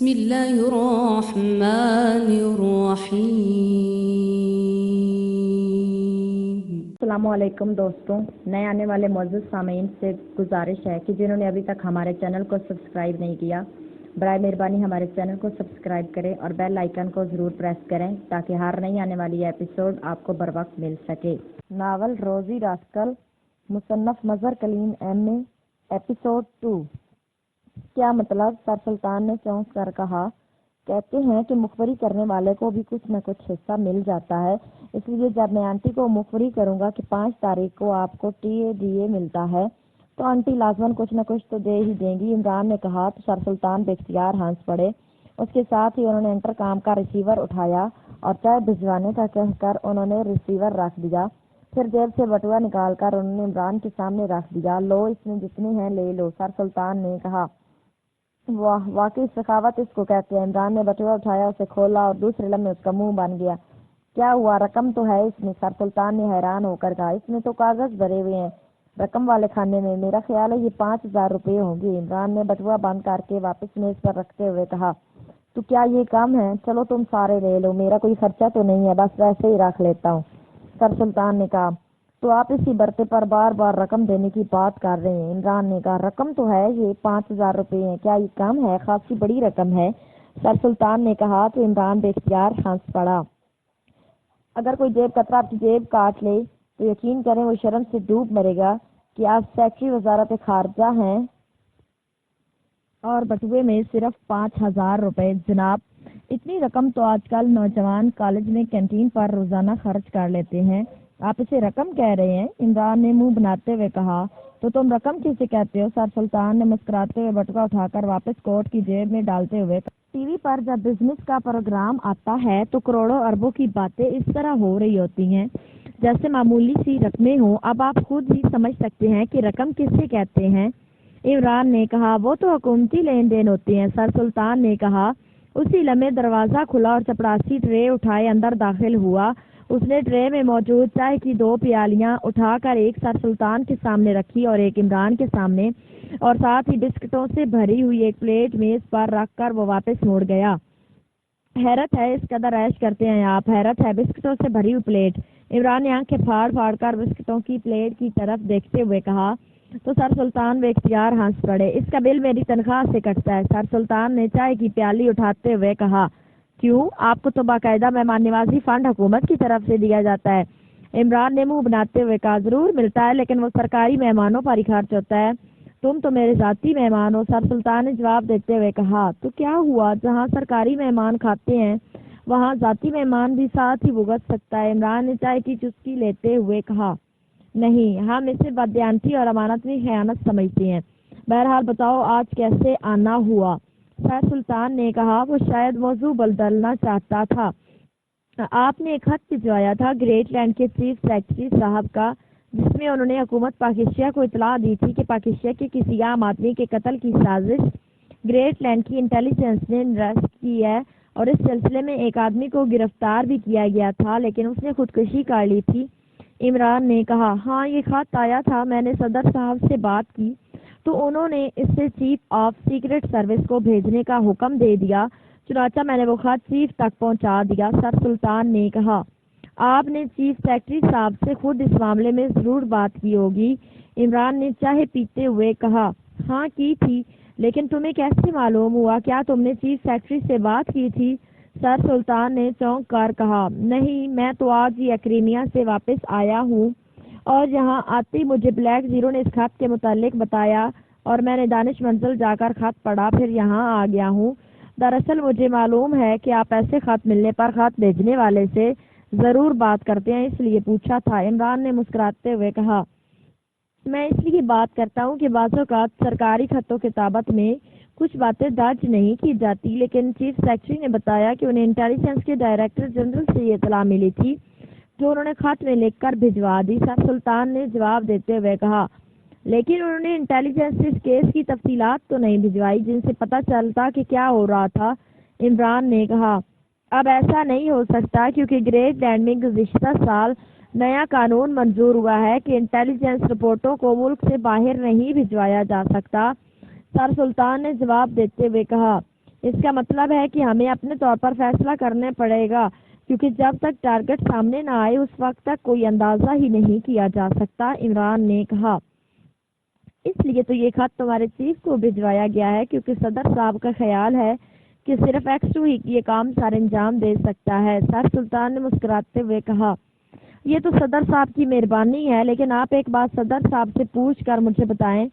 بسم اللہ الرحمن الرحیم۔ السلام علیکم دوستوں، نئے آنے والے معزز سامعین سے گزارش ہے کہ جنہوں نے ابھی تک ہمارے چینل کو سبسکرائب نہیں کیا، برائے مہربانی ہمارے چینل کو سبسکرائب کریں اور بیل آئیکن کو ضرور پریس کریں تاکہ ہر نئی آنے والی ایپیسوڈ آپ کو بر وقت مل سکے۔ ناول روزی راسکل، مصنف مظہر کلیم ایم اے، ایپیسوڈ 2۔ کیا مطلب؟ سر سلطان نے چونک کر کہا۔ کہتے ہیں کہ مخبری کرنے والے کو بھی کچھ نہ کچھ حصہ مل جاتا ہے، اس لیے جب میں آنٹی کو مخبری کروں گا کہ 5 تاریخ کو آپ کو ٹی ملتا ہے تو آنٹی لازماً کچھ نہ کچھ تو دے ہی دیں گی، عمران نے کہا تو سر سلطان بے اختیار ہنس پڑے۔ اس کے ساتھ ہی انہوں نے انٹرکام کا ریسیور اٹھایا اور چائے بھجوانے کا کہہ کر انہوں نے ریسیور رکھ دیا۔ پھر جیب سے بٹوا نکال کر انہوں نے عمران کے سامنے رکھ دیا۔ لو، اس میں جتنے ہیں لے لو، سر سلطان نے کہا۔ واہ، واقعی سخاوت اس کو کہتے ہیں۔ عمران نے بٹوا اٹھایا، اسے کھولا اور دوسرے لمحے اس کا منہ بن گیا۔ کیا ہوا؟ رقم تو ہے اس میں، سر سلطان نے حیران ہو کر کہا۔ اس میں تو کاغذ بھرے ہوئے ہیں رقم والے خانے میں، میرا خیال ہے یہ 5,000 روپے ہوں گے۔ عمران نے بٹوا بند کر کے واپس میز پر رکھتے ہوئے کہا۔ تو کیا یہ کم ہے؟ چلو تم سارے لے لو، میرا کوئی خرچہ تو نہیں ہے، بس ویسے ہی رکھ لیتا ہوں، سر سلطان نے کہا۔ تو آپ اسی برتے پر بار بار رقم دینے کی بات کر رہے ہیں؟ عمران نے کہا۔ رقم تو ہے، یہ 5,000 روپے ہیں، کیا یہ کم ہے؟ خاصی بڑی رقم ہے، سر سلطان نے کہا تو عمران بے اختیار ہنس پڑا۔ اگر کوئی جیب کترا آپ کی جیب کاٹ لے تو یقین کریں وہ شرم سے ڈوب مرے گا کہ آپ سیکرٹری وزارت خارجہ ہیں اور بٹوے میں صرف 5,000 روپے۔ جناب، اتنی رقم تو آج کل نوجوان کالج میں کینٹین پر روزانہ خرچ کر لیتے ہیں، آپ اسے رقم کہہ رہے ہیں؟ عمران نے منہ بناتے ہوئے کہا۔ تو تم رقم کسے کہتے ہو؟ سر سلطان نے مسکراتے ہوئے بٹوا اٹھا کر واپس کوٹ کی جیب میں ڈالتے ہوئے کہا۔ ٹی وی پر جب بزنس کا پروگرام آتا ہے تو کروڑوں اربوں کی باتیں اس طرح ہو رہی ہوتی ہیں جیسے معمولی سی رقمیں ہوں۔ اب آپ خود ہی سمجھ سکتے ہیں کہ رقم کسے کہتے ہیں، عمران نے کہا۔ وہ تو حکومتی لین دین ہوتے ہیں، سر سلطان نے کہا۔ اسی لمحے دروازہ کھلا اور چپڑاسی ٹرے اٹھائے اندر داخل ہوا۔ اس نے ٹرے میں موجود چائے کی 2 پیالیاں اٹھا کر ایک سر سلطان کے سامنے رکھی اور ایک عمران کے سامنے، اور ساتھ ہی بسکٹوں سے بھری ہوئی ایک پلیٹ میز پر رکھ کر وہ واپس مڑ گیا۔ حیرت ہے اس قدر عیش کرتے ہیں آپ، حیرت ہے، بسکٹوں سے بھری ہوئی پلیٹ۔ عمران نے آنکھیں پھاڑ پھاڑ کر بسکٹوں کی پلیٹ کی طرف دیکھتے ہوئے کہا تو سر سلطان بے اختیار ہنس پڑے۔ اس کا بل میری تنخواہ سے کٹتا ہے، سر سلطان نے چائے کی پیالی اٹھاتے ہوئے کہا۔ کیوں؟ آپ کو تو باقاعدہ مہمان نوازی فنڈ حکومت کی طرف سے دیا جاتا ہے، عمران نے منہ بناتے ہوئے کہا۔ ضرور ملتا ہے، لیکن وہ سرکاری مہمانوں پر ہی خرچ ہوتا ہے، تم تو میرے ذاتی مہمان ہو، سر سلطان نے جواب دیتے ہوئے کہا۔ تو کیا ہوا؟ جہاں سرکاری مہمان کھاتے ہیں وہاں ذاتی مہمان بھی ساتھ ہی بھگت سکتا ہے، عمران نے چائے کی چسکی لیتے ہوئے کہا۔ نہیں، ہم اسے بددیانتی اور امانت میں خیانت سمجھتے ہیں۔ بہرحال بتاؤ آج کیسے آنا ہوا، سر سلطان نے کہا۔ وہ شاید موضوع بدلنا چاہتا تھا۔ آپ نے ایک خط بھجوایا تھا گریٹ لینڈ کے چیف سیکرٹری صاحب کا، جس میں انہوں نے حکومت پاکستان کو اطلاع دی تھی کہ پاکستان کے کسی عام آدمی کے قتل کی سازش گریٹ لینڈ کی انٹیلیجنس نے رسٹ کی ہے، اور اس سلسلے میں ایک آدمی کو گرفتار بھی کیا گیا تھا، لیکن اس نے خودکشی کر لی تھی، عمران نے کہا۔ ہاں، یہ خط آیا تھا، میں نے صدر صاحب سے بات کی تو انہوں نے اس سے چیف آف سیکرٹ سروس کو بھیجنے کا حکم دے دیا، چنانچہ میں نے وہ خط چیف تک پہنچا دیا، سر سلطان نے کہا۔ آپ نے چیف سیکرٹری صاحب سے خود اس معاملے میں ضرور بات کی ہوگی، عمران نے چائے پیتے ہوئے کہا۔ ہاں کی تھی، لیکن تمہیں کیسے معلوم ہوا؟ کیا تم نے چیف سیکرٹری سے بات کی تھی؟ سر سلطان نے چونک کر کہا۔ نہیں، میں تو آج ہی اکریمیا سے واپس آیا ہوں اور یہاں آتے ہی مجھے بلیک زیرو نے اس خط کے متعلق بتایا اور میں نے دانش منزل جا کر خط پڑھا، پھر یہاں آ گیا ہوں۔ دراصل مجھے معلوم ہے کہ آپ ایسے خط ملنے پر خط بھیجنے والے سے ضرور بات کرتے ہیں، اس لیے پوچھا تھا، عمران نے مسکراتے ہوئے کہا۔ میں اس لیے بات کرتا ہوں کہ بعض اوقات سرکاری خط و کتابت میں کچھ باتیں درج نہیں کی جاتی، لیکن چیف سیکرٹری نے بتایا کہ انہیں انٹیلیجنس کے ڈائریکٹر جنرل سے یہ اطلاع ملی تھی، جو انہوں نے خط میں لکھ کر بھجوا دی، سر سلطان نے جواب دیتے ہوئے کہا۔ لیکن انہوں نے انٹیلیجنس سے اس کیس کی تفصیلات تو نہیں بھجوائی جن سے پتہ چلتا کہ کیا ہو رہا تھا، عمران نے کہا۔ اب ایسا نہیں ہو سکتا کیونکہ گریٹ لینڈ میں گزشتہ سال نیا قانون منظور ہوا ہے کہ انٹیلیجنس رپورٹوں کو ملک سے باہر نہیں بھجوایا جا سکتا، سر سلطان نے جواب دیتے ہوئے کہا۔ اس کا مطلب ہے کہ ہمیں اپنے طور پر فیصلہ کرنا پڑے گا، کیونکہ جب تک ٹارگٹ سامنے نہ آئے اس وقت تک کوئی اندازہ ہی نہیں کیا جا سکتا، عمران نے کہا۔ اس لیے تو یہ خط تمہارے چیف کو بھجوایا گیا ہے، کیونکہ صدر صاحب کا خیال ہے کہ صرف ایکس2 ہی یہ کام سر انجام دے سکتا ہے۔ سر سلطان نے مسکراتے ہوئے کہا، یہ تو صدر صاحب کی مہربانی ہے، لیکن آپ ایک بات صدر صاحب سے پوچھ کر مجھے بتائیں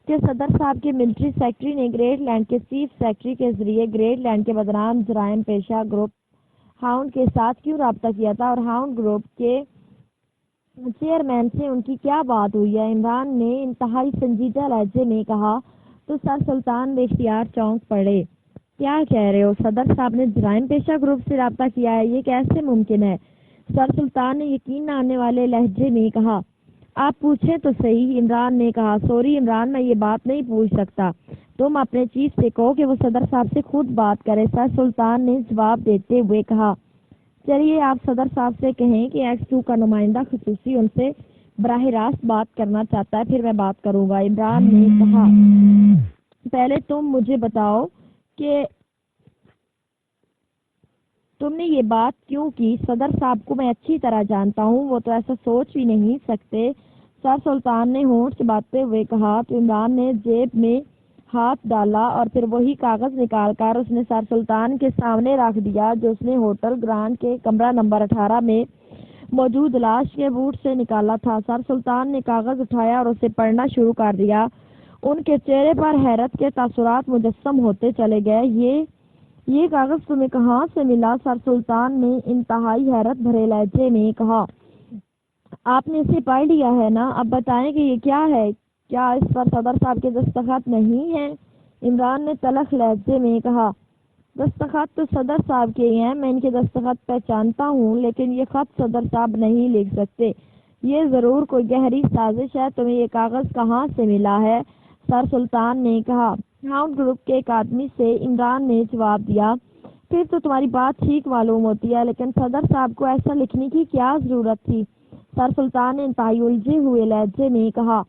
کہ صدر صاحب کے ملٹری سیکرٹری نے گریٹ لینڈ کے چیف سیکرٹری کے ذریعے گریٹ لینڈ کے بدنام جرائم پیشہ گروپ ہاؤنڈ کے ساتھ کیوں رابطہ کیا تھا، اور ہاؤنڈ گروپ کے چیئرمین سے ان کی کیا بات ہوئی ہے؟ عمران نے انتہائی سنجیدہ لہجے میں کہا تو سر سلطان بے اختیار چونک پڑے۔ کیا کہہ رہے ہو؟ صدر صاحب نے جرائم پیشہ گروپ سے رابطہ کیا ہے؟ یہ کیسے ممکن ہے؟ سر سلطان نے یقین نہ آنے والے لہجے میں کہا۔ آپ پوچھیں تو صحیح، عمران نے کہا۔ سوری عمران، میں یہ بات نہیں پوچھ سکتا، تم اپنے چیف سے کہو کہ وہ صدر صاحب سے خود بات کرے، سر سلطان نے جواب دیتے ہوئے کہا۔ چلیے آپ صدر صاحب سے کہیں کہ ایکس2 کا نمائندہ خصوصی ان سے براہ راست بات کرنا چاہتا ہے، پھر میں بات کروں گا، عمران نے کہا۔ پہلے تم مجھے بتاؤ کہ تم نے یہ بات کیوں کی؟ صدر صاحب کو میں اچھی طرح جانتا ہوں، وہ تو ایسا سوچ بھی نہیں سکتے، سر سلطان نے ہونٹ چباتے ہوئے کہا۔ تو عمران نے جیب میں ہاتھ ڈالا اور پھر وہی کاغذ نکال کر اس نے سر سلطان کے سامنے رکھ دیا جو اس نے ہوٹل گرانڈ کے کمرہ نمبر 18 میں موجود لاش کے بوٹ سے نکالا تھا۔ سر سلطان نے کاغذ اٹھایا اور اسے پڑھنا شروع کر دیا۔ ان کے چہرے پر حیرت کے تاثرات مجسم ہوتے چلے گئے۔ یہ کاغذ تمہیں کہاں سے ملا؟ سر سلطان نے انتہائی حیرت بھرے لہجے میں کہا۔ آپ نے اسے پڑھ لیا ہے نا؟ اب بتائیں کہ یہ کیا ہے؟ کیا اس پر صدر صاحب کے دستخط نہیں ہیں؟ عمران نے تلخ لہجے میں کہا۔ دستخط تو صدر صاحب کے ہی ہیں، میں ان کے دستخط پہچانتا ہوں، لیکن یہ خط صدر صاحب نہیں لکھ سکتے۔ یہ ضرور کوئی گہری سازش ہے۔ تمہیں یہ کاغذ کہاں سے ملا ہے؟ سر سلطان نے کہا۔ ہاؤنڈ گروپ کے ایک آدمی سے، عمران نے جواب دیا۔ پھر تو تمہاری بات ٹھیک معلوم ہوتی ہے، لیکن صدر صاحب کو ایسا لکھنے کی کیا ضرورت تھی؟ سر سلطان نے انتہائی الجھے ہوئے لہجے میں کہا۔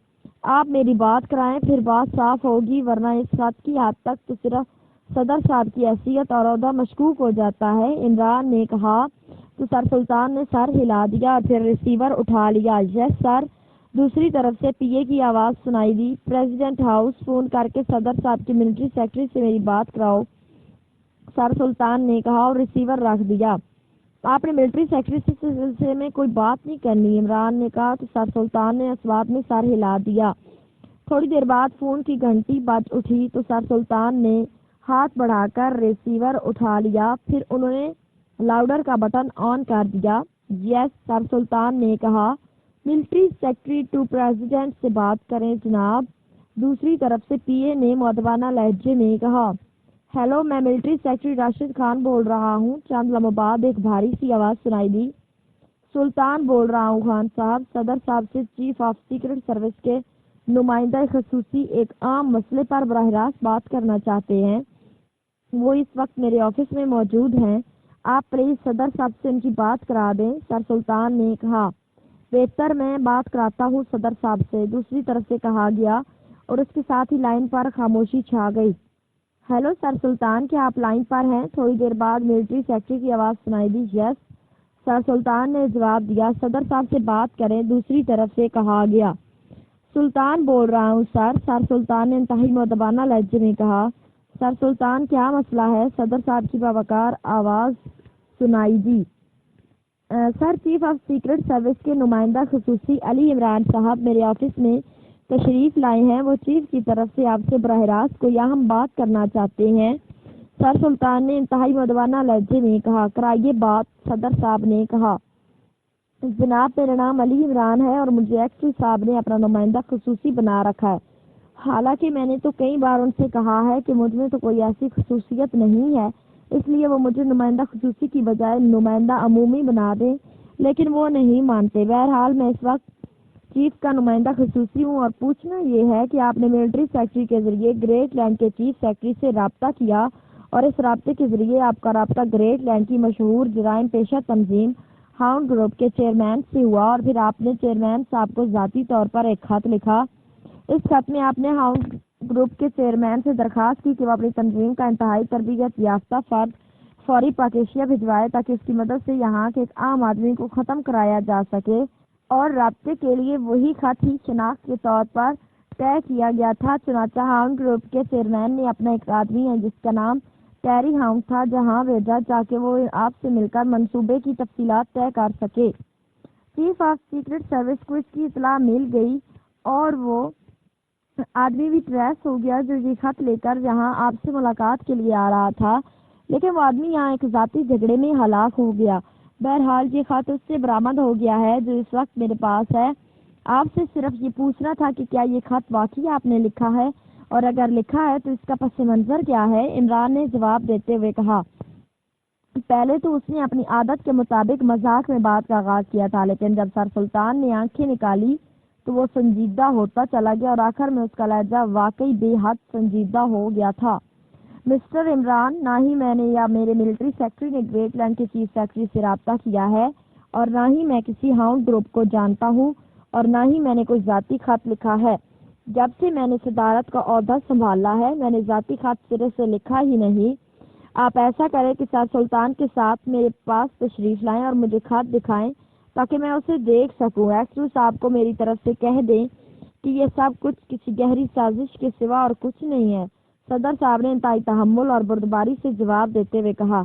آپ میری بات کرائیں، پھر بات صاف ہوگی، ورنہ اس خط کی حد تک تو صرف صدر صاحب کی حیثیت اور عہدہ مشکوک ہو جاتا ہے، عمران نے کہا۔ تو سر سلطان نے سر ہلا دیا اور پھر ریسیور اٹھا لیا۔ یس سر۔ دوسری طرف سے پی اے کی آواز سنائی دی۔ پریزیڈنٹ ہاؤس، فون کر کے صدر صاحب کے ملٹری سیکرٹری سے میری بات کراؤ، سر سلطان نے کہا اور ریسیور رکھ دیا۔ آپ نے ملٹری سیکرٹری سے سلسلے میں کوئی بات نہیں کرنی، عمران نے کہا۔ تو سر سلطان نے اس بات میں سر ہلا دیا۔ تھوڑی دیر بعد فون کی گھنٹی بج اٹھی تو سر سلطان نے ہاتھ بڑھا کر ریسیور اٹھا لیا، پھر انہوں نے لاؤڈر کا بٹن آن کر دیا۔ یس، سر سلطان نے کہا۔ ملٹری سیکرٹری ٹو پریزیڈنٹ سے بات کریں جناب، دوسری طرف سے پی اے نے مؤدبانہ لہجے میں کہا۔ ہیلو، میں ملٹری سیکرٹری راشد خان بول رہا ہوں۔ چند لمحوں بعد ایک بھاری سی آواز سنائی دی۔ سلطان بول رہا ہوں خان صاحب، صدر صاحب سے چیف آف سیکرٹ سروس کے نمائندہ خصوصی ایک عام مسئلے پر براہ راست بات کرنا چاہتے ہیں، وہ اس وقت میرے آفس میں موجود ہیں، آپ پلیز صدر صاحب سے ان کی بات کرا دیں، سر سلطان نے کہا۔ بہتر، میں بات کراتا ہوں صدر صاحب سے، دوسری طرف سے کہا گیا، اور اس کے ساتھ ہی لائن پر خاموشی چھا گئی۔ ہیلو سر سلطان، کیا آپ لائن پر ہیں؟ تھوڑی دیر بعد ملٹری سیکرٹری کی آواز سنائی دی۔ یس، سر سلطان نے جواب دیا۔ صدر صاحب سے بات کریں، دوسری طرف سے کہا گیا۔ سلطان بول رہا ہوں سر، سر سلطان نے انتہائی مؤدبانہ لہجے میں کہا۔ سر سلطان، کیا مسئلہ ہے؟ صدر صاحب کی باوقار آواز سنائی دی۔ سر، چیف آف سیکرٹ سروس کے نمائندہ خصوصی علی عمران صاحب میرے آفس میں تشریف لائے ہیں، وہ چیف کی طرف سے آپ سے براہ راست کوئی اہم بات کرنا چاہتے ہیں، سر سلطان نے انتہائی مؤدبانہ لہجے میں کہا۔ کرائیے بات، صدر صاحب نے کہا۔ جناب، میرا نام علی عمران ہے اور مجھے ایکس2 صاحب نے اپنا نمائندہ خصوصی بنا رکھا ہے، حالانکہ میں نے تو کئی بار ان سے کہا ہے کہ مجھ میں تو کوئی ایسی خصوصیت نہیں ہے، اس لیے وہ مجھے نمائندہ خصوصی کی بجائے نمائندہ عمومی بنا دیں، لیکن وہ نہیں مانتے۔ بہرحال میں اس وقت چیف کا نمائندہ خصوصی ہوں، اور پوچھنا یہ ہے کہ آپ نے ملٹری سیکرٹری کے ذریعے گریٹ لینڈ کے چیف سیکرٹری سے رابطہ کیا، اور اس رابطے کے ذریعے آپ کا رابطہ گریٹ لینڈ کی مشہور جرائم پیشہ تنظیم ہاؤنڈ گروپ کے چیئرمین سے ہوا، اور پھر آپ نے چیئرمین صاحب کو ذاتی طور پر ایک خط لکھا۔ اس خط میں آپ نے ہاؤنڈ گروپ کے چیئرمین سے درخواست کی کہ وہ اپنی تنظیم کا انتہائی تربیت یافتہ فرد فوری پاکیشیا بھجوائے تاکہ اس کی مدد سے یہاں کے ایک عام آدمی کو ختم کرایا جا سکے، اور رابطے کے لیے وہی خط ہی شناخت کے طور پر طے کیا گیا تھا۔ چنانچہ ہاؤنڈ گروپ کے چیئرمین نے اپنا ایک آدمی ہے جس کا نام ٹیری ہاؤنڈ تھا جہاں بھیجا تاکہ وہ آپ سے مل کر منصوبے کی تفصیلات طے کر سکے۔ چیف آف سیکرٹ سروس کو اس کی اطلاع مل گئی اور وہ آدمی بھی ٹریس ہو گیا جو یہ خط لے کر یہاں آپ سے ملاقات کے لیے آ رہا تھا، لیکن وہ آدمی یہاں ایک ذاتی جھگڑے میں ہلاک ہو گیا۔ بہرحال یہ خط اس سے برآمد ہو گیا ہے جو اس وقت میرے پاس ہے۔ آپ سے صرف یہ پوچھنا تھا کہ کیا یہ خط واقعی آپ نے لکھا ہے، اور اگر لکھا ہے تو اس کا پس منظر کیا ہے؟ عمران نے جواب دیتے ہوئے کہا، پہلے تو اس نے اپنی عادت کے مطابق مذاق میں بات کا آغاز کیا تھا، لیکن جب سر سلطان نے آنکھیں نکالی تو وہ سنجیدہ ہوتا چلا گیا اور آخر میں اس کا لہجہ واقعی بے حد سنجیدہ ہو گیا تھا۔ مسٹر عمران، نہ ہی میں نے یا میرے ملٹری سیکرٹری نے گریٹ لینڈ کے چیف سیکرٹری سے رابطہ کیا ہے، اور نہ ہی میں کسی ہاؤنڈ گروپ کو جانتا ہوں، اور نہ ہی میں نے کوئی ذاتی خط لکھا ہے۔ جب سے میں نے صدارت کا عہدہ سنبھالا ہے میں نے ذاتی خط سرے سے لکھا ہی نہیں۔ آپ ایسا کریں کہ سر سلطان کے ساتھ میرے پاس تشریف لائیں اور مجھے خط دکھائیں تاکہ میں اسے دیکھ سکوں۔ ایکسو صاحب کو میری طرف سے کہہ دیں کہ یہ سب کچھ کسی گہری سازش کے سوا اور کچھ نہیں ہے۔ صدر صاحب نے انتہائی تحمل اور بردباری سے جواب دیتے ہوئے کہا،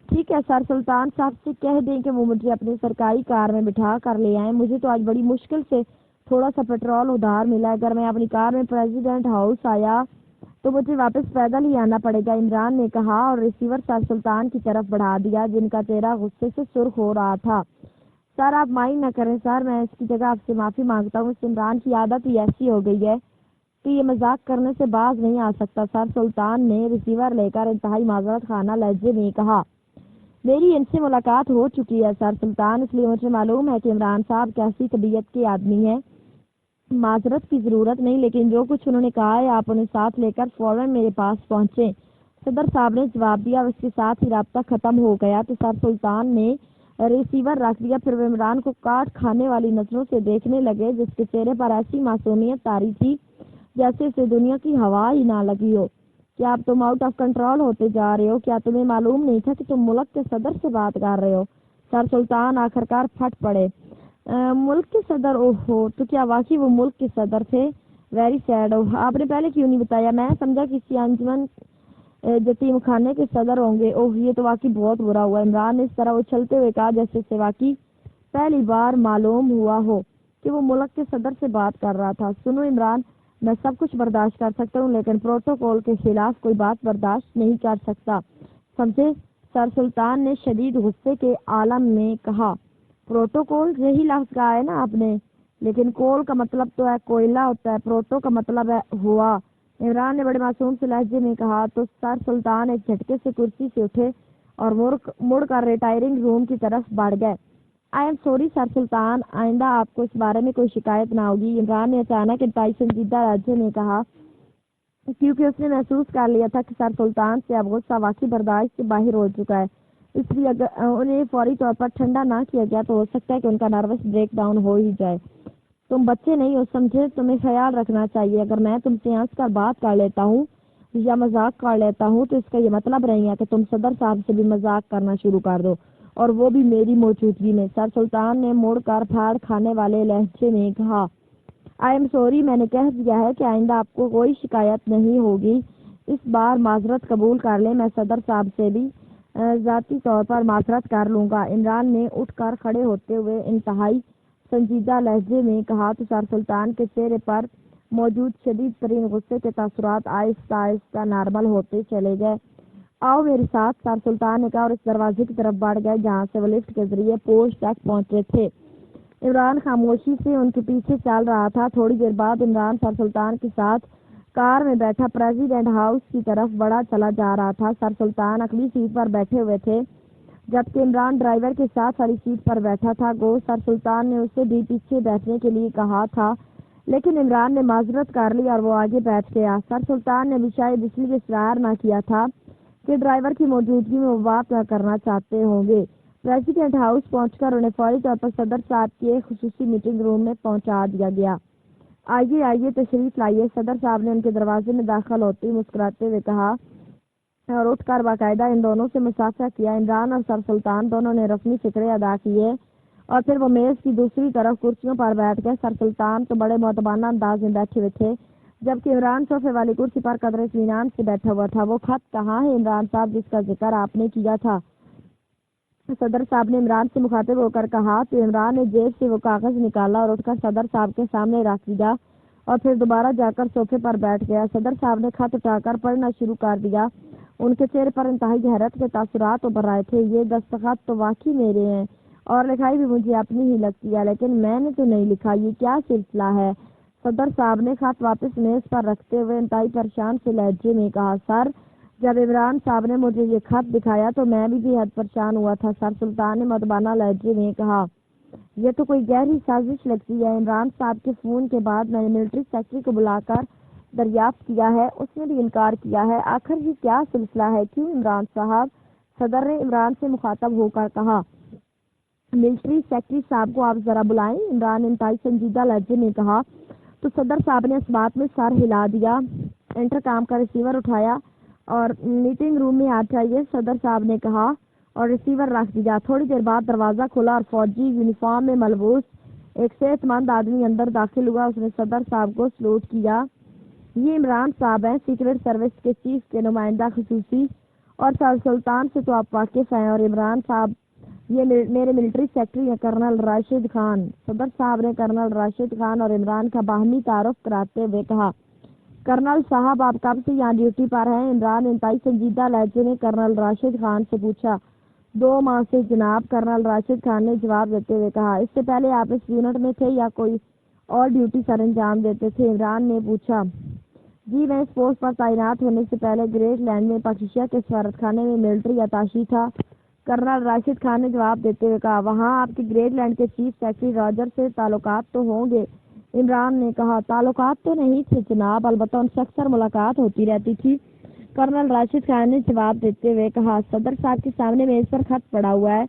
ٹھیک ہے، سر سلطان صاحب سے کہہ دیں کہ وہ مجھے اپنی سرکاری کار میں بٹھا کر لے آئیں۔ مجھے تو آج بڑی مشکل سے تھوڑا سا پیٹرول ادھار ملا ہے۔ اگر میں اپنی کار میں پریزیڈنٹ ہاؤس آیا تو مجھے واپس پیدل ہی آنا پڑے گا، عمران نے کہا اور ریسیور سر سلطان کی طرف بڑھا دیا جن کا چہرہ غصے سے سرخ ہو رہا تھا۔ سر آپ مائنڈ نہ کریں سر، میں اس کی جگہ آپ سے معافی مانگتا ہوں۔ اس عمران کی عادت ہی ایسی ہو گئی ہے کہ یہ مذاق کرنے سے باز نہیں آ سکتا۔ سر سلطان نے ریسیور لے کر انتہائی معذرت خانہ لہجے میں کہا، میری ان سے ملاقات ہو چکی ہے سر سلطان، اس لیے مجھے معلوم ہے کہ عمران صاحب کیسی طبیعت کے آدمی ہیں۔ معذرت کی ضرورت نہیں، لیکن جو کچھ انہوں نے کہا ہے آپ انہیں ساتھ لے کر فوراً میرے پاس پہنچیں۔ صدر صاحب نے جواب دیا اور اس کے ساتھ ہی رابطہ ختم ہو گیا تو سر سلطان نے ریسیور رکھ دیا۔ پھر وہ عمران کو کاٹ کھانے والی نظروں سے دیکھنے لگے جس کے چہرے پر ایسی معصومیت طاری تھی جیسے اسے دنیا کی ہوا ہی نہ لگی ہو۔ کیا اب تم آؤٹ آف کنٹرول ہوتے جا رہے ہو؟ کیا تمہیں معلوم نہیں تھا کہ تم ملک کے صدر سے بات کر رہے ہو؟ سر سلطان آخرکار پھٹ پڑے۔ ملک کے صدر؟ اوہو، تو کیا واقعی وہ ملک کے صدر تھے؟ Very sad. آپ نے پہلے کیوں نہیں بتایا؟ میں سمجھا کسی انجمن یتیم خانے کے صدر ہوں گے۔ اوہ، یہ تو واقعی بہت برا ہوا۔ عمران نے اس طرح اچھلتے ہوئے کہا جیسے اسے واقعی پہلی بار معلوم ہوا ہو کہ وہ ملک کے صدر سے بات کر رہا تھا۔ سنو عمران، میں سب کچھ برداشت کر سکتا ہوں لیکن پروٹوکول کے خلاف کوئی بات برداشت نہیں کر سکتا، سمجھے؟ سر سلطان نے شدید غصے کے عالم میں کہا، پروٹوکول؟ یہی لفظ کہا ہے نا آپ نے، لیکن کول کا مطلب تو ہے کوئلہ ہوتا ہے، پروٹو کا مطلب ہے ہوا۔ عمران نے بڑے معصوم سے لہجے میں کہا تو سر سلطان ایک جھٹکے سے کرسی سے اٹھے اور مڑ کر ریٹائرنگ روم کی طرف بڑھ گئے۔ آئی ایم سوری سر سلطان، آئندہ آپ کو اس بارے میں کوئی شکایت نہ ہوگی، عمران نے اچانک انتہائی سنجیدہ لہجے میں کہا، کیونکہ اس نے محسوس کر لیا تھا کہ سر سلطان سے اب غصہ واقعی برداشت سے باہر ہو چکا ہے، اس لیے اگر انہیں فوری طور پر ٹھنڈا نہ کیا گیا تو ہو سکتا ہے کہ ان کا نروس بریک ڈاؤن ہو ہی جائے۔ تم بچے نہیں ہو، سمجھے؟ تمہیں خیال رکھنا چاہیے۔ اگر میں تم سے ہنس کر بات کر لیتا ہوں یا مذاق کر لیتا ہوں تو اس کا یہ مطلب نہیں ہے کہ تم صدر صاحب سے بھی مذاق کرنا شروع کر دو، اور وہ بھی میری موجودگی میں۔ سر سلطان نے مڑ کر پھاڑ کھانے والے لہجے میں کہا، آئی ایم سوری، میں نے کہہ دیا ہے کہ آئندہ آپ کو کوئی شکایت نہیں ہوگی۔ اس بار معذرت قبول کر لیں، میں صدر صاحب سے بھی ذاتی طور پر معذرت کر لوں گا۔ عمران نے اٹھ کر کھڑے ہوتے ہوئے انتہائی سنجیدہ لہجے میں کہا تو سر سلطان کے چہرے پر موجود شدید ترین غصے کے تاثرات آہستہ آہستہ نارمل ہوتے چلے گئے۔ آؤ میرے ساتھ، سر سلطان نے کہا اور اس دروازے کی طرف بڑھ گئے جہاں سے وہ لفٹ کے ذریعے پوش تک پہنچے تھے۔ عمران خاموشی سے ان کے پیچھے چل رہا تھا۔ تھوڑی دیر بعد عمران سر سلطان کے ساتھ کار میں بیٹھا پریزیڈنٹ ہاؤس کی طرف بڑا چلا جا رہا تھا۔ سر سلطان اگلی سیٹ پر بیٹھے ہوئے تھے جبکہ عمران ڈرائیور کے ساتھ والی سیٹ پر بیٹھا تھا۔ گو سر سلطان نے اسے بھی پیچھے بیٹھنے کے لیے کہا تھا لیکن عمران نے معذرت کر لی اور وہ آگے بیٹھ گیا۔ سر سلطان نے بھی شاید اس لیے اصرار نہ کیا تھا کہ ڈرائیور کی موجودگی میں وہ بات نہ کرنا چاہتے ہوں گے۔ پریزیڈنٹ ہاؤس پہنچ کر انہیں فوری طور پر صدر صاحب کے خصوصی میٹنگ روم میں پہنچا دیا گیا۔ آئیے آئیے تشریف لائیے، صدر صاحب نے ان کے دروازے میں داخل ہوتے ہی مسکراتے ہوئے کہا اور اٹھ کر باقاعدہ ان دونوں سے مسافہ کیا۔ عمران اور سر سلطان دونوں نے رسمی فکرے ادا کیے اور پھر وہ میز کی دوسری طرف کرسیوں پر بیٹھ گئے۔ سر سلطان تو بڑے معتبانہ انداز میں بیٹھے ہوئے تھے، جبکہ عمران صوفے والی کرسی پر قدر اطمینان سے بیٹھا ہوا تھا۔ وہ خط کہاں ہے عمران صاحب جس کا ذکر آپ نے کیا تھا؟ صدر صاحب نے عمران سے مخاطب ہو کر کہا تو عمران نے جیب سے وہ کاغذ نکالا اور اٹھ کر صدر صاحب کے سامنے رکھ دیا اور پھر دوبارہ جا کر صوفے پر بیٹھ گیا۔ صدر صاحب نے خط اٹھا کر پڑھنا شروع کر دیا۔ ان کے چہرے پر انتہائی حیرت کے تاثرات ابھر آئے تھے۔ یہ دستخط تو واقعی میرے ہیں اور لکھائی بھی مجھے اپنی ہی لگتی ہے، لیکن میں نے تو نہیں لکھا، یہ کیا سلسلہ ہے؟ صدر صاحب نے خط واپس میز پر رکھتے ہوئے انتہائی پریشان سے لہجے میں کہا، سر جب عمران صاحب نے مجھے یہ خط دکھایا تو میں بھی بے حد پریشان ہوا تھا۔ سر سلطان نے مدبانہ لہجے میں کہا، یہ تو کوئی گہری سازش لگتی ہے۔ عمران صاحب کے فون کے بعد میں نے ملٹری سیکرٹری کو بلا کر دریافت کیا ہے، اس نے بھی انکار کیا ہے۔ آخر یہ کیا سلسلہ ہے؟ کیوں عمران صاحب؟ صدر نے عمران سے مخاطب ہو کر کہا، ملٹری سیکرٹری صاحب کو آپ ذرا بلائیں۔ عمران نے انتہائی سنجیدہ لہجے میں کہا تو صدر صاحب نے اس بات میں سر ہلا دیا، انٹر کام کا ریسیور اٹھایا اور میٹنگ روم میں آ جائیے، صدر صاحب نے کہا اور ریسیور رکھ دیا۔ تھوڑی دیر بعد دروازہ کھلا اور فوجی یونیفارم میں ملبوس ایک صحت مند آدمی اندر داخل ہوا۔ اس نے صدر صاحب کو سلوٹ کیا۔ یہ عمران صاحب ہیں، سیکرٹ سروس کے چیف کے نمائندہ خصوصی، اور سر سلطان سے تو آپ واقف ہیں، اور عمران صاحب یہ میرے ملٹری سیکرٹری ہیں کرنل راشد خان۔ صدر صاحب نے کرنل راشد خان اور عمران کا باہمی تعارف کراتے ہوئے کہا، کرنل صاحب آپ کب سے یہاں ڈیوٹی پر ہیں؟ عمران نے انتہائی سنجیدہ لہجے میں کرنل راشد خان سے پوچھا۔ 2 ماہ سے جناب، کرنل راشد خان نے جواب دیتے ہوئے کہا۔ اس سے پہلے آپ اس یونٹ میں تھے یا کوئی اور ڈیوٹی سر انجام دیتے تھے؟ عمران نے پوچھا۔ جی میں اس پوسٹ پر تعینات ہونے سے پہلے گریٹ لینڈ میں پاکیزہ کے سفارت خانے میں ملٹری اتاشی تھا، کرنل راشد خان نے جواب دیتے ہوئے کہا۔ وہاں آپ کے گریٹ لینڈ کے چیف سیکرٹری راجر سے تعلقات تو ہوں گے؟ عمران نے کہا، تعلقات تو نہیں تھے جناب، البتہ ان سے اکثر ملاقات ہوتی رہتی تھی، کرنل راشد خان نے جواب دیتے ہوئے کہا۔ صدر صاحب کے سامنے میز پر خط پڑا ہوا ہے،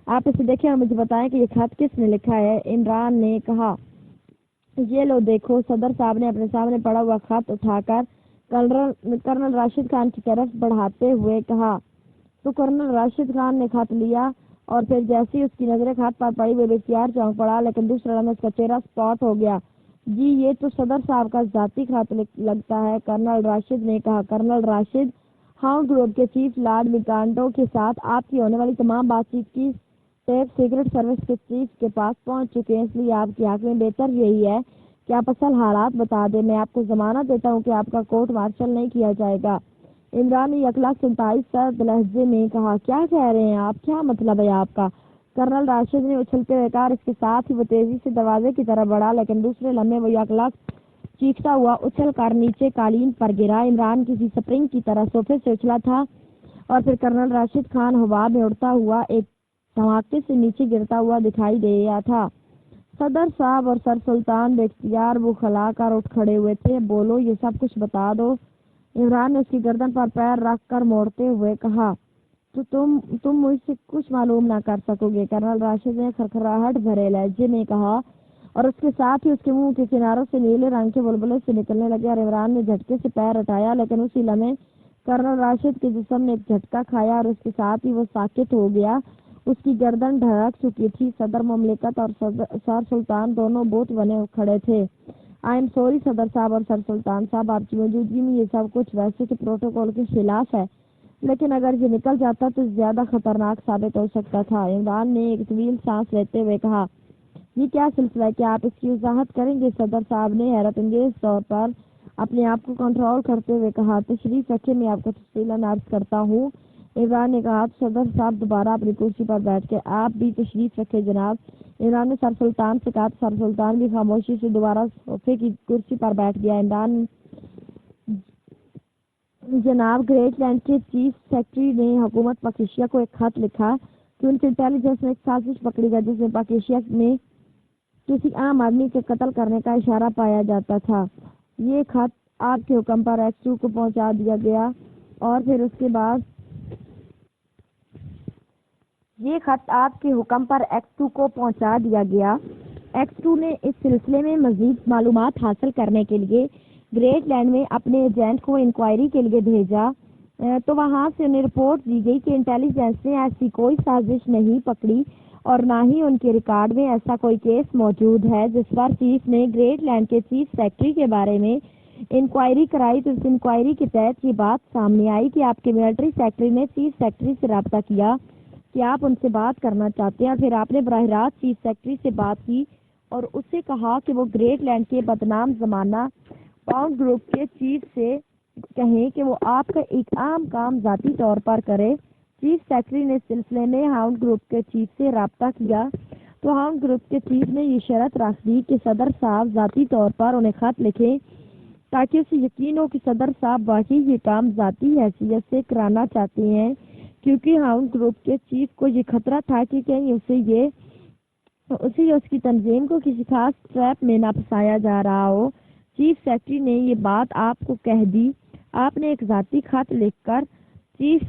آپ اسے دیکھیں اور مجھے بتائیں کہ یہ خط کس نے لکھا ہے؟ عمران نے کہا، یہ لو دیکھو۔ صدر صاحب نے اپنے سامنے پڑا ہوا خط اٹھا کر کرنل راشد خان کی طرف بڑھاتے ہوئے کہا تو کرنل راشد خان نے خط لیا اور پھر جیسے ہی اس کی نظریں خط پر پڑی وہ اختیار چونک پڑا، لیکن دوسرے لمحے اس کا چہرہ اسپاٹ ہو گیا۔ جی یہ تو صدر صاحب کا ذاتی خط لگتا ہے، کرنل راشد نے کہا۔ کرنل راشد، ہاؤنڈ گروپ کے چیف لارڈ میکانڈو کے ساتھ آپ کی ہونے والی تمام بات چیت کی ٹیپ سیکرٹ سروس کے چیف کے پاس پہنچ چکے ہیں، اس لیے آپ کی حق میں بہتر یہی ہے کہ آپ اصل حالات بتا دیں۔ میں آپ کو ضمانت دیتا ہوں کہ آپ کا کورٹ مارشل نہیں کیا جائے گا۔ عمران نے 127 سرد لہجے میں کہا، کیا کہہ رہے ہیں آپ؟ کیا مطلب ہے آپ کا؟ کرنل راشد نے اچھلتے ہوئے کہا، اس کے ساتھ ہی وہ تیزی سے دروازے کی طرف بڑھا، لیکن دوسرے لمحے وہ یکلخت چیختا ہوا اچھل کر نیچے قالین پر گرا۔ عمران کسی سپرنگ کی طرح صوفے سے اچھلا تھا اور پھر کرنل راشد خان ہوا میں اڑتا ہوا ایک دھماکے سے نیچے گرتا ہوا دکھائی دے رہا تھا۔ صدر صاحب اور سر سلطان بے اختیار وہ کھلا کر اٹھ کھڑے ہوئے تھے۔ بولو، یہ سب کچھ بتا دو۔ عمران نے اس کی گردن پر پیر رکھ کر موڑتے ہوئے کہا، تو تم مجھ سے کچھ معلوم نہ کر سکو گے؟ کرنل راشد نے کھرکھراہٹ بھرے لہجے میں کہا اور اس کے ساتھ ہی اس کے منہ کے کناروں سے نیلے رنگ کے بلبلے سے نکلنے لگے اور عمران نے جھٹکے سے پیر ہٹایا، لیکن اسی لمحے کرنل راشد کے جسم نے ایک جھٹکا کھایا اور اس کے ساتھ ہی وہ ساکت ہو گیا۔ اس کی گردن ڈھڑک چکی تھی۔ صدر مملکت اور سر سلطان دونوں بوت بنے کھڑے تھے۔ آئی ایم سوری صدر صاحب اور سر سلطان صاحب، آپ کی موجودگی میں یہ سب کچھ ویسے تو پروٹوکول کے خلاف ہے، لیکن اگر یہ نکل جاتا تو زیادہ خطرناک ثابت ہو سکتا تھا۔ عمران نے ایک طویل سانس لیتے ہوئے کہا، یہ کیا سلسلہ ہے؟ کیا آپ اس کی وضاحت کریں گے؟ صدر صاحب نے حیرت انگیز طور پر اپنے آپ کو کنٹرول کرتے ہوئے کہا، تشریف رکھے، میں آپ کو تفصیلاً عرض کرتا ہوں۔ عمران نے کہا تو صدر صاحب دوبارہ اپنی کرسی پر بیٹھ کے، آپ بھی تشریف رکھے جناب۔ عمران نے سر سلطان سے کہا تو سر سلطان بھی خاموشی سے دوبارہ صوفے کی کرسی پر بیٹھ گیا۔ عمران، جناب، گریٹ لینڈ کے چیف سیکرٹری نے حکومت پاکیزہ کو ایک خط لکھا کہ ان کی انٹیلیجنس میں ایک سازش پکڑی گئی جس میں پاکیزہ میں کسی عام آدمی کے قتل کرنے کا اشارہ پایا جاتا تھا۔ یہ خط آپ کے حکم پر ایکس 2 کو پہنچا دیا گیا اور پھر اس کے بعد یہ خط آپ کے حکم پر ایکس 2 کو پہنچا دیا گیا ایکس 2 نے اس سلسلے میں مزید معلومات حاصل کرنے کے لیے گریٹ لینڈ میں اپنے ایجنٹ کو انکوائری کے لیے بھیجا تو وہاں سے انہیں رپورٹ دی گئی کہ انٹیلیجنس نے ایسی کوئی سازش نہیں پکڑی اور نہ ہی ان کے ریکارڈ میں ایسا کوئی کیس موجود ہے جس پر چیف نے گریٹ لینڈ کے چیف سیکرٹری کے بارے میں انکوائری کرائی۔ تو اس انکوائری کے تحت یہ بات سامنے آئی کہ آپ کے ملٹری سیکرٹری نے چیف سیکرٹری سے رابطہ کیا کہ آپ ان سے بات کرنا چاہتے ہیں، اور پھر آپ نے براہ راست چیف سیکرٹری سے بات کی اور اس سے کہا کہ وہ گریٹ لینڈ کے بدنام زمانہ پاؤنڈ گروپ کے چیف سے کہیں کہ وہ آپ کا ایک عام کام ذاتی طور پر کرے۔ چیف سیکرٹری نے اس سلسلے میں ہاؤنڈ گروپ کے چیف سے رابطہ کیا تو ہاؤنڈ گروپ کے چیف نے یہ شرط رکھ دی کہ صدر صاحب ذاتی طور پر انہیں خط لکھیں تاکہ اسے یقین ہو کہ صدر صاحب واقعی یہ کام ذاتی حیثیت سے کرانا چاہتے ہیں، کیونکہ ہاؤنڈ گروپ کے چیف کو یہ خطرہ تھا کہ کہیں اسے یا اس کی تنظیم کو کسی خاص ٹریپ میں نہ پھنسایا جا رہا ہو۔ چیف سیکرٹری نے یہ بات آپ کو کہہ دی۔ آپ نے ایک ذاتی خط لکھ کر چیف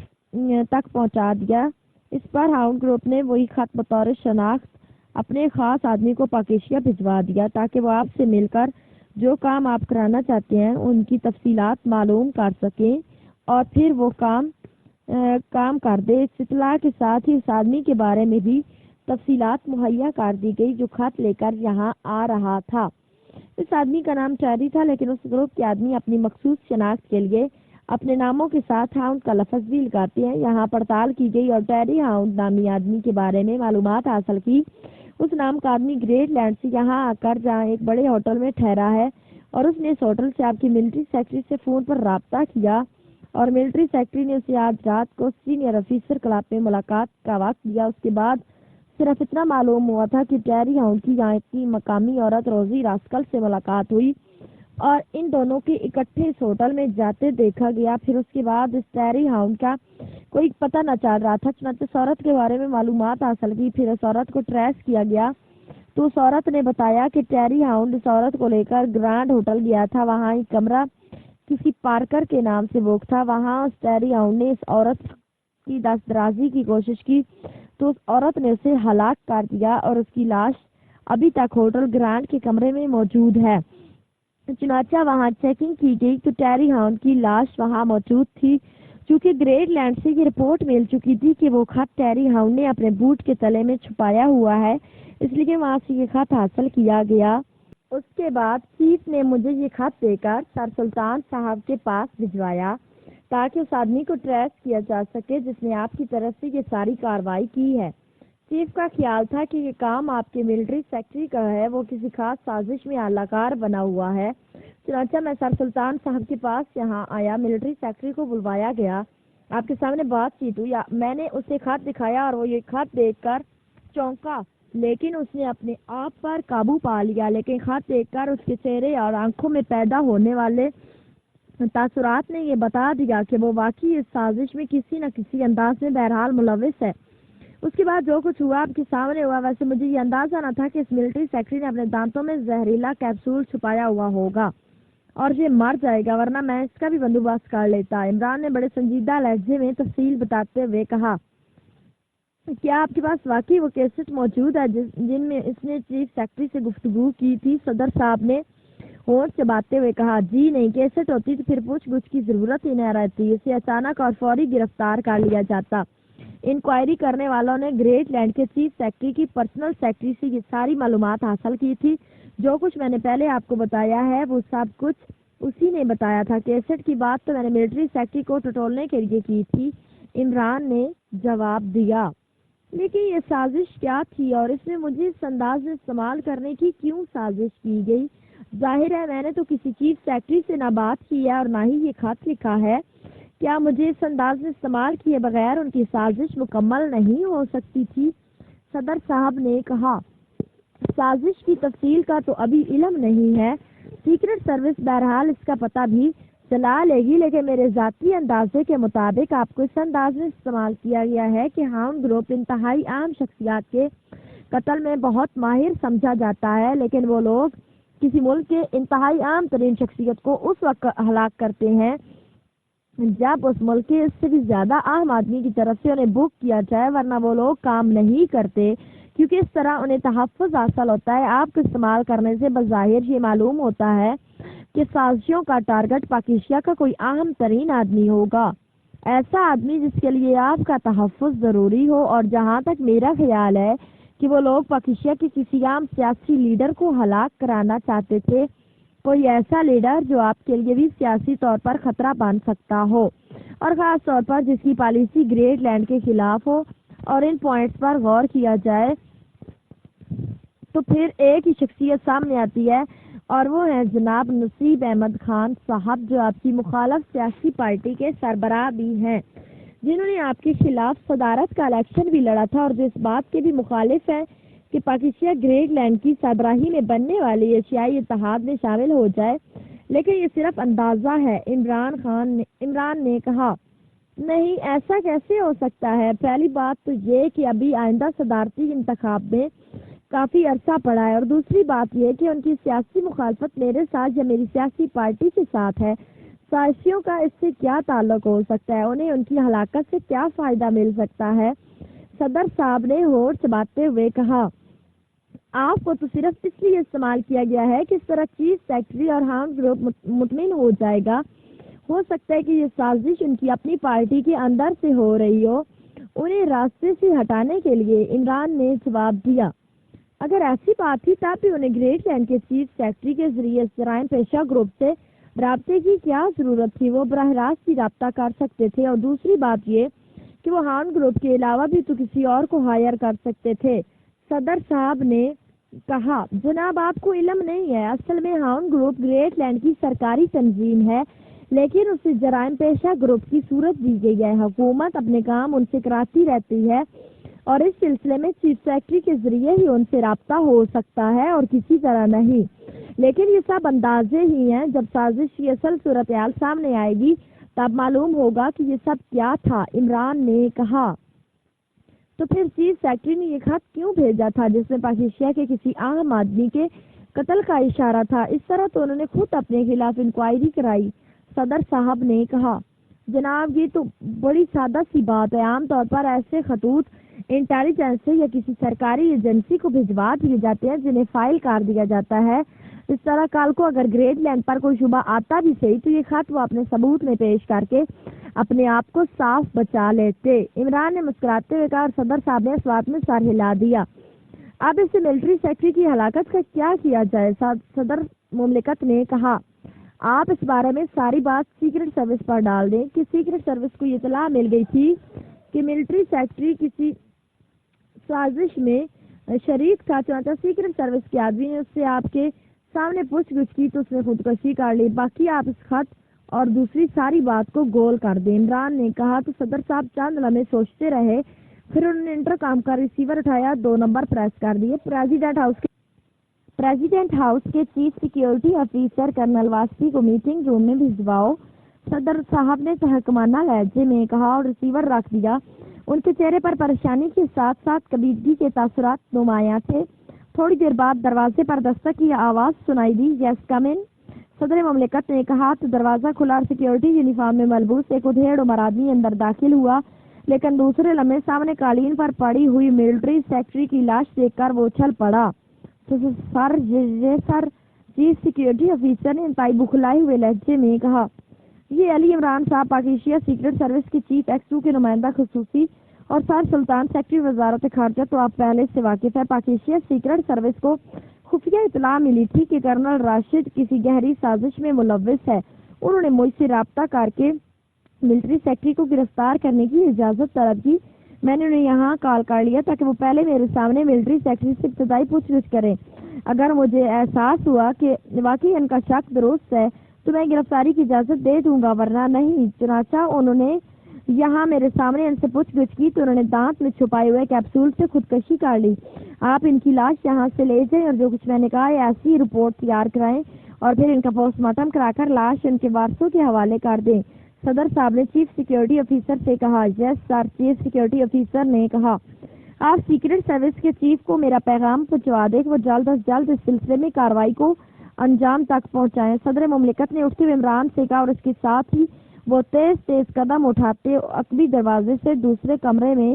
تک پہنچا دیا۔ اس پر ہاؤنڈ گروپ نے وہی خط بطور شناخت اپنے خاص آدمی کو پاکیشیا بھجوا دیا تاکہ وہ آپ سے مل کر جو کام آپ کرانا چاہتے ہیں ان کی تفصیلات معلوم کر سکیں اور پھر وہ کام کر دے۔ اس اطلاع کے ساتھ ہی اس آدمی کے بارے میں بھی تفصیلات مہیا کر دی گئی جو خط لے کر یہاں آ رہا تھا۔ اس آدمی کا نام ٹیری تھا، لیکن اس گروپ کے آدمی اپنی مخصوص شناخت کے لیے اپنے ناموں کے ساتھ ہاؤنڈ کا لفظ بھی لگاتے ہیں۔ یہاں پڑتال کی گئی اور ٹیری ہاؤنڈ نامی آدمی کے بارے میں معلومات حاصل کی۔ اس نام کا آدمی گریٹ لینڈ سے یہاں آ کر جہاں ایک بڑے ہوٹل میں ٹھہرا ہے، اور اس نے اس ہوٹل سے آپ کی ملٹری سیکرٹری سے فون پر رابطہ کیا اور ملٹری سیکرٹری نے اسے آج رات کو سینئر آفیسر کلب میں ملاقات کا وقت دیا۔ اس کے بعد صرف اتنا معلوم ہوا تھا کہ ٹیری ہاؤنڈ کی یہاں کی مقامی عورت روزی راسکل سے ملاقات ہوئی اور ان دونوں کے اکٹھے اس ہوٹل میں جاتے دیکھا گیا۔ پھر اس کے بعد اس ٹیری ہاؤنڈ کا کوئی پتہ نہ چل رہا تھا، چنانچہ اس عورت کے بارے میں معلومات حاصل کی۔ پھر اس عورت کو ٹریس کیا گیا تو اس عورت نے بتایا کہ ٹیری ہاؤنڈ اس عورت کو لے کر گرانڈ ہوٹل گیا تھا۔ وہاں ایک کمرہ کسی پارکر کے نام سے بک تھا۔ وہاں اس ٹیری ہاؤنڈ نے اس عورت کی دست درازی کی کوشش کی تو اس عورت نے اسے ہلاک کر دیا اور اس کی لاش ابھی تک ہوٹل گرانڈ کے کمرے میں موجود ہے۔ چنانچہ وہاں چیکنگ کی گئی تو ٹیری ہاؤنڈ کی لاش وہاں موجود تھی۔ چونکہ گریٹ لینڈ سے یہ رپورٹ مل چکی تھی کہ وہ خط ٹیری ہاؤنڈ نے اپنے بوٹ کے تلے میں چھپایا ہوا ہے، اس لیے وہاں سے یہ خط حاصل کیا گیا۔ اس کے بعد چیف نے مجھے یہ خط دے کر سر سلطان صاحب کے پاس بھجوایا تاکہ اس آدمی کو ٹریس کیا جا سکے جس نے آپ کی طرف سے یہ ساری کارروائی کی ہے۔ چیف کا خیال تھا کہ یہ کام آپ کے ملٹری سیکرٹری کا ہے، وہ کسی خاص سازش میں اعلی کار بنا ہوا ہے۔ چنانچہ میں سر سلطان صاحب کے پاس یہاں آیا، ملٹری سیکرٹری کو بلوایا گیا، آپ کے سامنے بات چیت ہوئی۔ میں نے اسے خط دکھایا اور وہ یہ خط دیکھ کر چونکا، لیکن اس نے اپنے آپ پر قابو پا لیا۔ لیکن خط دیکھ کر اس کے چہرے اور آنکھوں میں پیدا ہونے والے تاثرات نے یہ بتا دیا کہ وہ واقعی اس سازش میں کسی نہ کسی انداز میں بہرحال ملوث ہے۔ اس کے بعد جو کچھ ہوا آپ کے سامنے ہوا۔ ویسے مجھے یہ اندازہ نہ تھا کہ اس ملٹری سیکرٹری نے اپنے دانتوں میں زہریلا کیپسول چھپایا ہوا ہوگا اور یہ مر جائے گا، ورنہ میں اس کا بھی بندوبست کر لیتا۔ عمران نے بڑے سنجیدہ لہجے میں تفصیل بتاتے ہوئے کہا، کیا آپ کے پاس واقعی وہ کیسٹ موجود ہے جن میں اس نے چیف سیکرٹری سے گفتگو کی تھی؟ صدر صاحب نے ہونٹ چباتے ہوئے کہا، جی نہیں، کیسٹ ہوتی تو پھر پوچھ گچھ کی ضرورت ہی نہ رہتی، اسے اچانک اور فوری گرفتار کر لیا جاتا۔ انکوائری کرنے والوں نے گریٹ لینڈ کے چیف سیکرٹری کی پرسنل سیکرٹری سے یہ ساری معلومات حاصل کی تھی۔ جو کچھ میں نے پہلے آپ کو بتایا ہے وہ سب کچھ اسی نے بتایا تھا۔ کیسٹ کی بات تو میں نے ملٹری سیکرٹری کو ٹٹولنے کے لیے کی تھی، عمران نے جواب دیا، لیکن یہ سازش کیا تھی اور اس میں مجھے اس انداز میں استعمال کرنے کی کیوں سازش کی گئی؟ ظاہر ہے میں نے تو کسی چیف سیکرٹری سے نہ بات کی ہے اور نہ ہی یہ خط لکھا ہے۔ کیا مجھے اس انداز میں استعمال کیے بغیر ان کی سازش مکمل نہیں ہو سکتی تھی؟ صدر صاحب نے کہا، سازش کی تفصیل کا تو ابھی علم نہیں ہے، سیکرٹ سروس بہرحال اس کا پتہ بھی چلا لے گی، لیکن میرے ذاتی اندازے کے مطابق آپ کو اس انداز میں استعمال کیا گیا ہے کہ ہاؤنڈ گروپ انتہائی عام شخصیات کے قتل میں بہت ماہر سمجھا جاتا ہے، لیکن وہ لوگ کسی ملک کے انتہائی عام ترین شخصیت کو اس وقت ہلاک کرتے ہیں جب اس ملک کے اس سے بھی زیادہ عام آدمی کی طرف سے انہیں بک کیا جائے، ورنہ وہ لوگ کام نہیں کرتے کیونکہ اس طرح انہیں تحفظ حاصل ہوتا ہے۔ آپ کو استعمال کرنے سے بظاہر یہ معلوم ہوتا ہے کہ سازشوں کا ٹارگٹ پاکیزیہ کا کوئی اہم ترین آدمی ہوگا، ایسا آدمی جس کے لیے آپ کا تحفظ ضروری ہو۔ اور جہاں تک میرا خیال ہے کہ وہ لوگ پاکیزیہ کے کسی عام سیاسی لیڈر کو ہلاک کرانا چاہتے تھے، کوئی ایسا لیڈر جو آپ کے لیے بھی سیاسی طور پر خطرہ بن سکتا ہو، اور خاص طور پر جس کی پالیسی گریٹ لینڈ کے خلاف ہو۔ اور ان پوائنٹس پر غور کیا جائے تو پھر ایک ہی شخصیت سامنے آتی ہے، اور وہ ہیں جناب نصیب احمد خان صاحب، جو آپ کی مخالف سیاسی پارٹی کے سربراہ بھی ہیں، جنہوں نے آپ کے خلاف صدارت کا الیکشن بھی لڑا تھا، اور جو اس بات کے بھی مخالف ہیں کہ پاکیزیہ گریٹ لینڈ کی سربراہی میں بننے والی ایشیائی اتحاد میں شامل ہو جائے۔ لیکن یہ صرف اندازہ ہے، عمران نے کہا۔ نہیں، ایسا کیسے ہو سکتا ہے؟ پہلی بات تو یہ کہ ابھی آئندہ صدارتی انتخاب میں کافی عرصہ پڑا ہے، اور دوسری بات یہ کہ ان کی سیاسی مخالفت میرے ساتھ یا میری سیاسی پارٹی کے ساتھ ہے۔ سازشیوں کا اس سے کیا تعلق ہو سکتا ہے؟ انہیں ان کی ہلاکت سے کیا فائدہ مل سکتا ہے؟ صدر صاحب نے ہوٹ چباتے ہوئے کہا، آپ کو تو صرف اس لیے استعمال کیا گیا ہے کہ اس طرح چیف سیکرٹری اور ہاؤس گروپ مطمئن ہو جائے گا۔ ہو سکتا ہے کہ یہ سازش ان کی اپنی پارٹی کے اندر سے ہو رہی ہو، انہیں راستے سے ہٹانے کے لیے، عمران نے جواب دیا۔ اگر ایسی بات تھی تب بھی انہیں گریٹ لینڈ کے چیف سیکرٹری کے ذریعے جرائم پیشہ گروپ سے رابطے کی کیا ضرورت تھی؟ وہ براہ راست ہی رابطہ کر سکتے تھے، اور دوسری بات یہ کہ وہ ہاؤن گروپ کے علاوہ بھی تو کسی اور کو ہائر کر سکتے تھے۔ صدر صاحب نے کہا، جناب آپ کو علم نہیں ہے، اصل میں ہاؤن گروپ گریٹ لینڈ کی سرکاری تنظیم ہے، لیکن اسے جرائم پیشہ گروپ کی صورت دی گئی ہے۔ حکومت اپنے کام ان سے کراتی رہتی ہے، اور اس سلسلے میں چیف سیکرٹری کے ذریعے ہی ان سے رابطہ ہو سکتا ہے اور کسی طرح نہیں۔ لیکن یہ سب اندازے ہی ہیں، جب سازش کی اصل صورتحال سامنے آئے گی تب معلوم ہوگا کہ یہ سب کیا تھا، عمران نے کہا۔ تو پھر چیف سیکرٹری نے یہ خط کیوں بھیجا تھا جس میں پاکیزیہ کے کسی اہم آدمی کے قتل کا اشارہ تھا؟ اس طرح تو انہوں نے خود اپنے خلاف انکوائری کرائی، صدر صاحب نے کہا۔ جناب یہ تو بڑی سادہ سی بات ہے، عام طور پر ایسے خطوط انٹیلیجنس سے یا کسی سرکاری ایجنسی کو بھجوا دیے جاتے ہیں جنہیں فائل کر دیا جاتا ہے۔ اس طرح کل کو اگر گریٹ لینڈ پر کوئی شبہ آتا بھی صحیح تو یہ خط وہ اپنے ثبوت میں پیش کر کے اپنے آپ کو صاف بچا لیتے۔ عمران نے مسکراتے ہوئے کہا، اور صدر صاحب نے اس بات میں سر ہلا دیا۔ اب اس سے ملٹری سیکرٹری کی ہلاکت کا کیا کیا جائے؟ صدر مملکت نے کہا، آپ اس بارے میں ساری بات سیکرٹ سروس پر ڈال دیں کہ سیکرٹ سروس کو یہ اطلاع مل گئی تھی کہ ملٹری سیکرٹری کسی سازش میں شریک تھا، چنانچہ سیکرٹ سروس کے آدمی نے اس سے آپ کے سامنے پوچھ گچھ کی تو اس نے خودکشی کر لی۔ باقی آپ اس خط اور دوسری ساری بات کو گول کر دیں، عمران نے کہا۔ تو صدر صاحب چند لمحے سوچتے رہے، پھر انہوں نے انٹر کام کا ریسیور اٹھایا، 2 نمبر پریس کر دیے۔ پریزیڈنٹ ہاؤس کے چیف سیکیورٹی افیسر کرنل واسطی کو میٹنگ روم میں بھجواؤ، صدر صاحب نے تحکمانہ لہجے میں کہا، اور ریسیور رکھ دیا۔ ان کے چہرے پر پریشانی کے ساتھ ساتھ کبیدگی کے تاثرات نمایاں تھے۔ تھوڑی دیر بعد دروازے پر دستک کی آواز سنائی دی، یس کم ان، صدر مملکت نے کہا۔ تو دروازہ کھلا اور سیکیورٹی یونیفارم میں ملبوس ایک ادھیڑ عمر آدمی اندر داخل ہوا، لیکن دوسرے لمحے سامنے قالین پر پڑی ہوئی ملٹری سیکرٹری کی لاش دیکھ کر وہ اچھل پڑا۔ تو سر چیف سیکیورٹی افیسر نے انتہائی بخلائے ہوئے لہجے میں کہا، یہ علی عمران صاحب پاکیزیہ سیکرٹ سروس کے چیف ایکس 2 کے نمائندہ خصوصی اور سر سلطان سیکرٹری وزارت خارجہ، تو آپ پہلے سے واقف ہے پاکیزیہ سیکرٹ سروس کو خفیہ اطلاع ملی تھی کہ کرنل راشد کسی گہری سازش میں ملوث ہے۔ انہوں نے مجھ سے رابطہ کر کے ملٹری سیکرٹری کو گرفتار کرنے کی اجازت طلب کی۔ میں نے انہیں یہاں کال کر لیا تاکہ وہ پہلے میرے سامنے ملٹری سیکرٹری سے ابتدائی پوچھ گچھ کریں۔ اگر مجھے احساس ہوا کہ واقعی ان کا شک درست ہے تو میں گرفتاری کی اجازت دے دوں گا، ورنہ نہیں۔ چنانچہ انہوں نے یہاں میرے سامنے ان سے پوچھ گچھ کی تو انہوں نے دانت میں چھپائے ہوئے کیپسول سے خودکشی کر لی۔ آپ ان کی لاش یہاں سے لے جائیں اور جو کچھ میں نے کہا ہے ایسی رپورٹ تیار کرائیں، اور پھر ان کا پوسٹ مارٹم کرا کر لاش ان کے وارثوں کے حوالے کر دیں، صدر صاحب نے چیف سیکیورٹی افیسر سے کہا۔ یس سر، چیف سیکیورٹی افیسر نے کہا۔ آپ سیکرٹ سروس کے چیف کو میرا پیغام پہنچوا دیں کہ وہ جلد از جلد اس سلسلے میں کارروائی کو انجام تک پہنچائیں۔ صدر مملکت نے اٹھتے ہوئے عمران سے کہا، اور اس کے ساتھ ہی وہ تیز تیز قدم اٹھاتے عقبی دروازے سے دوسرے کمرے میں